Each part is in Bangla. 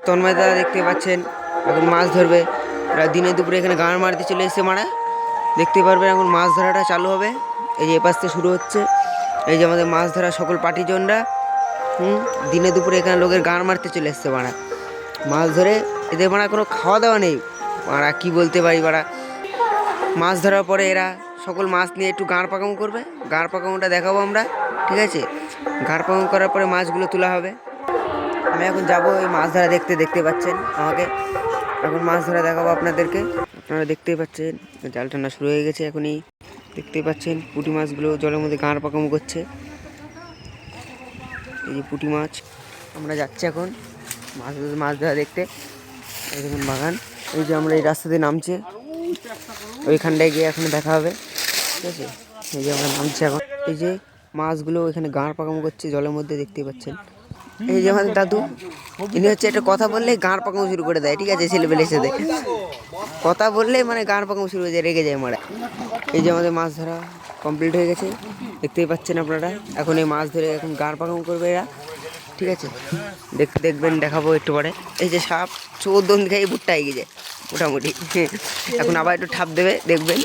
তন্ময় দাদা দেখতে পাচ্ছেন এখন মাছ ধরবে। এরা দিনে দুপুরে এখানে গাঁড় মারতে চলে এসেছে মারা। দেখতে পারবেন এখন মাছ ধরাটা চালু হবে। এই যে এপাশ থেকে শুরু হচ্ছে। এই যে আমাদের মাছ ধরা সকল পার্টিজনরা দিনে দুপুরে এখানে লোকের গাঁড় মারতে চলে এসছে মারা। মাছ ধরে এদের মারা কোনো খাওয়া দাওয়া নেই মারা, কি বলতে পারি মারা। মাছ ধরার পরে এরা সকল মাছ নিয়ে একটু গাঁড় পাকামো করবে। গাঁড় পাকামোটা দেখাবো আমরা, ঠিক আছে। গাঁড় পাকামো করার পরে মাছগুলো তোলা হবে। আমি এখন যাবো এই মাছ ধরা দেখতে। দেখতে পাচ্ছেন আমাকে এখন মাছ ধরা দেখাবো আপনাদেরকে। আপনারা দেখতেই পাচ্ছেন জাল টানা শুরু হয়ে গেছে। এখনই দেখতেই পাচ্ছেন পুঁটি মাছগুলো জলের মধ্যে গাঁড় পাকামো করছে। এই যে পুঁটি মাছ। আমরা যাচ্ছি এখন মাছ ধরা দেখতে। এই দেখুন বাগান। এই যে আমরা এই রাস্তা দিয়ে নামছে, ওইখানটায় গিয়ে এখন দেখা হবে, ঠিক আছে। এই যে আমরা নামছি এখন। এই যে মাছগুলো এখানে গাঁড় পাকামো করছে জলের মধ্যে, দেখতেই পাচ্ছেন। এই যে আমাদের দাদু, ইনি হচ্ছে একটা কথা বললে গাঁড় পাকামো শুরু করে দেয়, ঠিক আছে। ছেলেপেলের সাথে কথা বললে মানে গাঁড় পাকামো শুরু হয়ে যায়, রেগে যায় মারা। এই যে আমাদের মাছ ধরা কমপ্লিট হয়ে গেছে, দেখতেই পাচ্ছেন আপনারা। এখন এই মাছ ধরে এখন গাঁড় পাকামো করবে এরা, ঠিক আছে। দেখবেন, দেখাবো একটু পরে। এই যে সাপ 14 দিকে এই বুটটা এগিয়ে যায় মোটামুটি। এখন আবার একটু ঠাপ দেবে, দেখবেন।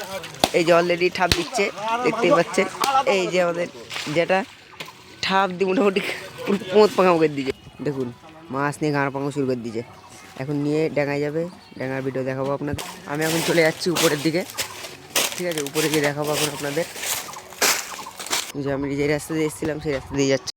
এই যে অলরেডি ঠাপ দিচ্ছে, দেখতেই পাচ্ছেন। এই যে আমাদের যেটা ঠাপ দিয়ে মোটামুটি পোঁত পাকামো করে দিয়েছে। দেখুন মাছ নিয়ে গাঁড় পাকামো শুরু করে দিয়েছে। এখন নিয়ে ডাঙায় যাবে, ডাঙার ভিডিও দেখাবো আপনাদের। আমি এখন চলে যাচ্ছি উপরের দিকে, ঠিক আছে। উপরে গিয়ে দেখাবো এখন আপনাদের। যে আমি যে রাস্তা দিয়ে এসেছিলাম সেই রাস্তা দিয়ে যাচ্ছি।